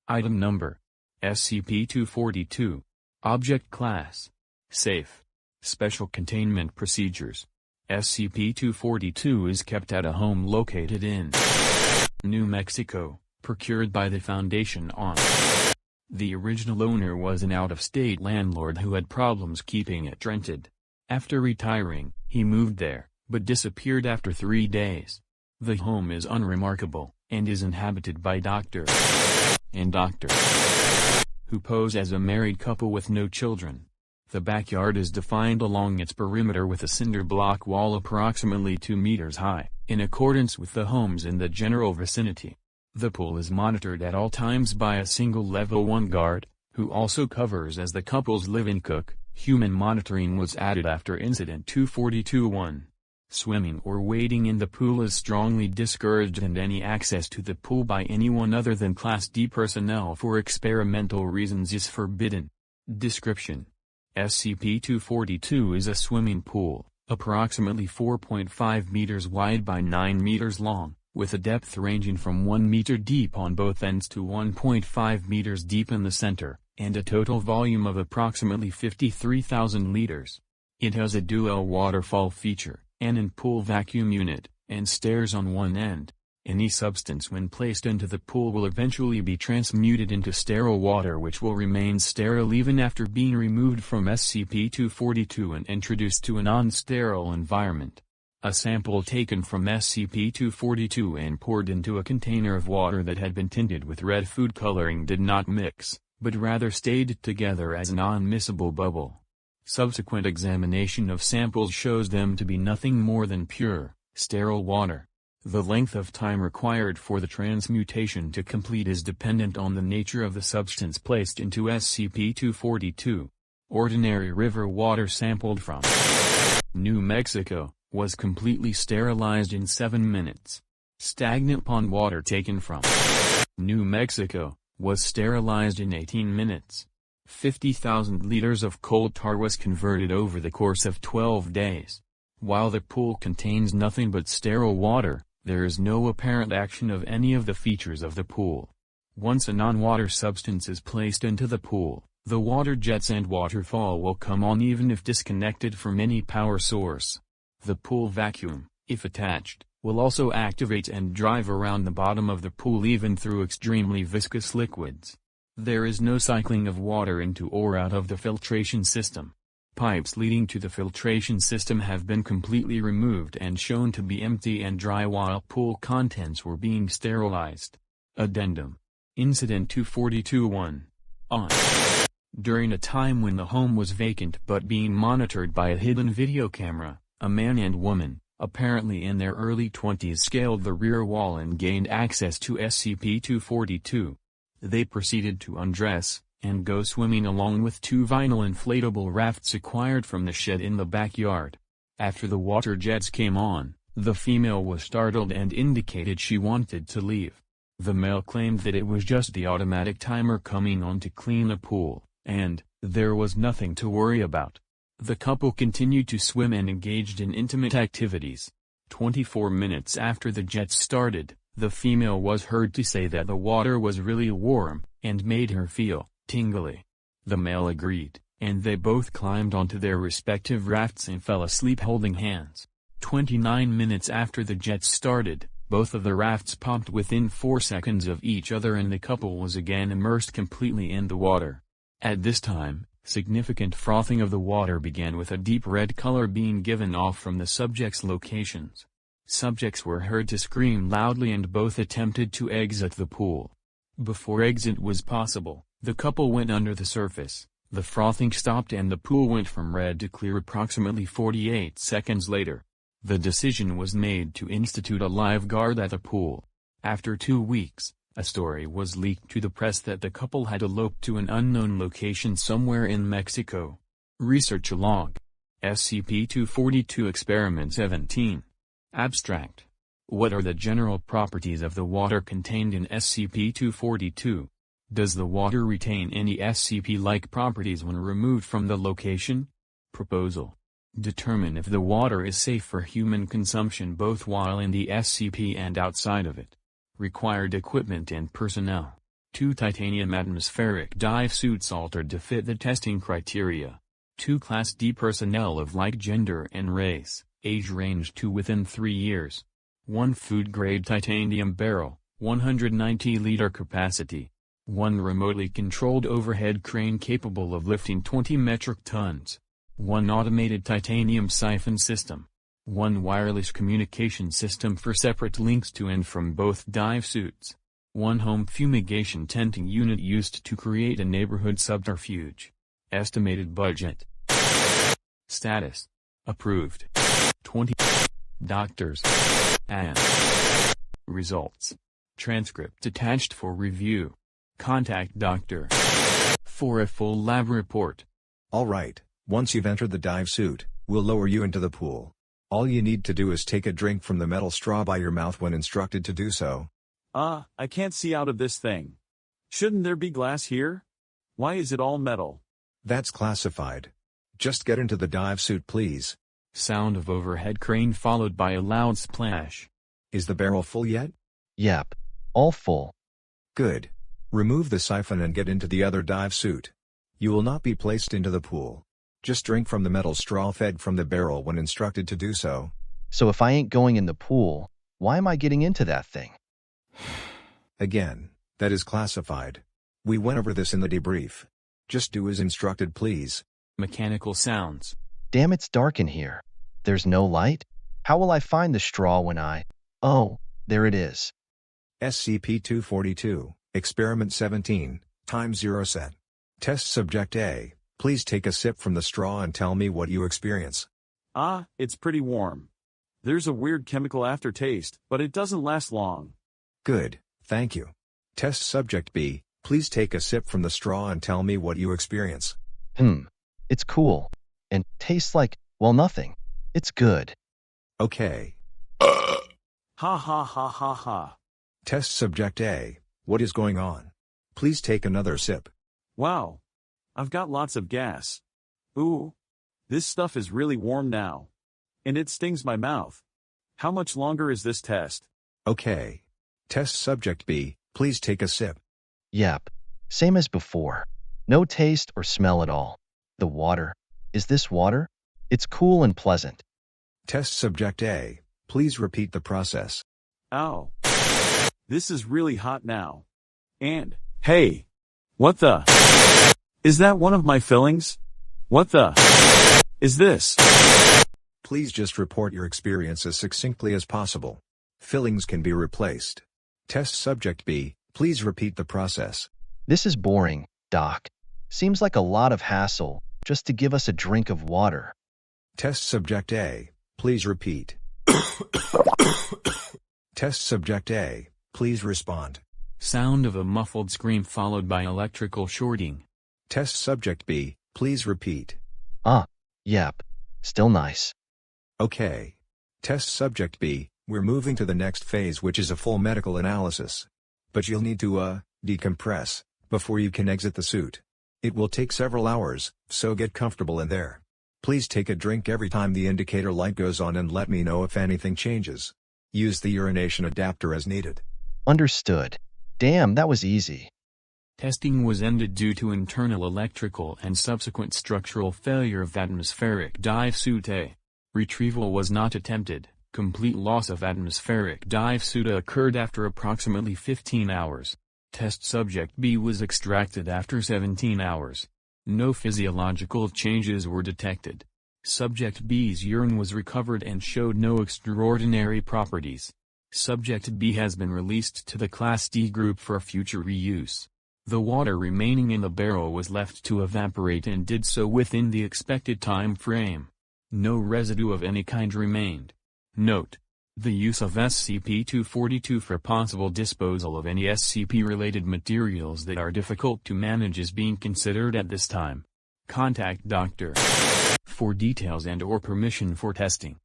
Item Number: SCP-242. Object Class: Safe. Special Containment Procedures: SCP-242 is kept at a home located in New Mexico, procured by the Foundation on. The original owner was an out-of-state landlord who had problems keeping it rented. After retiring, he moved there, but disappeared after 3 days. The home is unremarkable, and is inhabited by Dr. and Dr. who pose as a married couple with no children. The backyard is defined along its perimeter with a cinder block wall approximately 2 meters high, in accordance with the homes in the general vicinity. The pool is monitored at all times by a single Level 1 guard, who also covers as the couple's live-in cook. Human monitoring was added after Incident 242-1. Swimming or wading in the pool is strongly discouraged, and any access to the pool by anyone other than Class D personnel for experimental reasons is forbidden. Description: SCP-242 is a swimming pool, approximately 4.5 meters wide by 9 meters long, with a depth ranging from 1 meter deep on both ends to 1.5 meters deep in the center, and a total volume of approximately 53,000 liters. It has a dual waterfall feature, an in-pool vacuum unit, and stairs on one end. Any substance when placed into the pool will eventually be transmuted into sterile water, which will remain sterile even after being removed from SCP-242 and introduced to a non-sterile environment. A sample taken from SCP-242 and poured into a container of water that had been tinted with red food coloring did not mix, but rather stayed together as a non-miscible bubble. Subsequent examination of samples shows them to be nothing more than pure, sterile water. The length of time required for the transmutation to complete is dependent on the nature of the substance placed into SCP-242. Ordinary river water sampled from New Mexico was completely sterilized in 7 minutes. Stagnant pond water taken from New Mexico was sterilized in 18 minutes. 50,000 liters of coal tar was converted over the course of 12 days. While the pool contains nothing but sterile water, there is no apparent action of any of the features of the pool. Once a non-water substance is placed into the pool, the water jets and waterfall will come on even if disconnected from any power source. The pool vacuum, if attached, will also activate and drive around the bottom of the pool even through extremely viscous liquids. There is no cycling of water into or out of the filtration system. Pipes leading to the filtration system have been completely removed and shown to be empty and dry while pool contents were being sterilized. Addendum: Incident 242-1. On. During a time when the home was vacant but being monitored by a hidden video camera, a man and woman, apparently in their early 20s, scaled the rear wall and gained access to SCP-242. They proceeded to undress, and go swimming along with 2 vinyl inflatable rafts acquired from the shed in the backyard. After the water jets came on, the female was startled and indicated she wanted to leave. The male claimed that it was just the automatic timer coming on to clean the pool, and there was nothing to worry about. The couple continued to swim and engaged in intimate activities. 24 minutes after the jets started, the female was heard to say that the water was really warm, and made her feel tingly. The male agreed, and they both climbed onto their respective rafts and fell asleep holding hands. 29 minutes after the jets started, both of the rafts popped within 4 seconds of each other and the couple was again immersed completely in the water. At this time, significant frothing of the water began, with a deep red color being given off from the subjects' locations. Subjects were heard to scream loudly and both attempted to exit the pool. Before exit was possible, the couple went under the surface. The frothing stopped and the pool went from red to clear approximately 48 seconds later. The decision was made to institute a lifeguard at the pool. After 2 weeks, a story was leaked to the press that the couple had eloped to an unknown location somewhere in Mexico. Research log: SCP-242 Experiment 17. Abstract: What are the general properties of the water contained in SCP-242? Does the water retain any SCP-like properties when removed from the location? Proposal: Determine if the water is safe for human consumption both while in the SCP and outside of it. Required equipment and personnel: 2 titanium atmospheric dive suits altered to fit the testing criteria. 2 Class D personnel of like gender and race, age range to within 3 years. 1 food-grade titanium barrel, 190-liter capacity. 1 remotely controlled overhead crane capable of lifting 20 metric tons. 1 automated titanium siphon system. 1 wireless communication system for separate links to and from both dive suits. 1 home fumigation tenting unit used to create a neighborhood subterfuge. Estimated budget. Status. Approved. 20. Doctors. And. Results. Transcript attached for review. Contact doctor for a full lab report. Alright, once you've entered the dive suit, we'll lower you into the pool. All you need to do is take a drink from the metal straw by your mouth when instructed to do so. I can't see out of this thing. Shouldn't there be glass here? Why is it all metal? That's classified. Just get into the dive suit, please. Sound of overhead crane followed by a loud splash. Is the barrel full yet? Yep. All full. Good. Remove the siphon and get into the other dive suit. You will not be placed into the pool. Just drink from the metal straw fed from the barrel when instructed to do so. So if I ain't going in the pool, why am I getting into that thing? Again, that is classified. We went over this in the debrief. Just do as instructed, please. Mechanical sounds. Damn, it's dark in here. There's no light? How will I find the straw when I... Oh, there it is. SCP-242, Experiment 17, Time 0 set. Test Subject A, please take a sip from the straw and tell me what you experience. It's pretty warm. There's a weird chemical aftertaste, but it doesn't last long. Good, thank you. Test Subject B, please take a sip from the straw and tell me what you experience. It's cool. And tastes like, well, nothing. It's good. Okay. Ha ha ha ha ha. Test Subject A, what is going on? Please take another sip. Wow. I've got lots of gas. Ooh. This stuff is really warm now. And it stings my mouth. How much longer is this test? Okay. Test Subject B, please take a sip. Yep. Same as before. No taste or smell at all. The water. Is this water? It's cool and pleasant. Test Subject A, please repeat the process. Ow. This is really hot now. And, hey. What the? Is that one of my fillings? What the? Is this? Please just report your experience as succinctly as possible. Fillings can be replaced. Test Subject B, please repeat the process. This is boring, Doc. Seems like a lot of hassle, just to give us a drink of water. Test Subject A, please repeat. Test Subject A, please respond. Sound of a muffled scream followed by electrical shorting. Test Subject B, please repeat. Yep. Still nice. Okay. Test Subject B, we're moving to the next phase, which is a full medical analysis. But you'll need to, decompress, before you can exit the suit. It will take several hours, so get comfortable in there. Please take a drink every time the indicator light goes on and let me know if anything changes. Use the urination adapter as needed. Understood. Damn, that was easy. Testing was ended due to internal electrical and subsequent structural failure of atmospheric dive suit A. Retrieval was not attempted. Complete loss of atmospheric dive suit A occurred after approximately 15 hours. Test subject B was extracted after 17 hours. No physiological changes were detected. Subject B's urine was recovered and showed no extraordinary properties. Subject B has been released to the Class D group for future reuse. The water remaining in the barrel was left to evaporate and did so within the expected time frame. No residue of any kind remained. Note: the use of SCP-242 for possible disposal of any SCP-related materials that are difficult to manage is being considered at this time. Contact Dr. for details and/or permission for testing.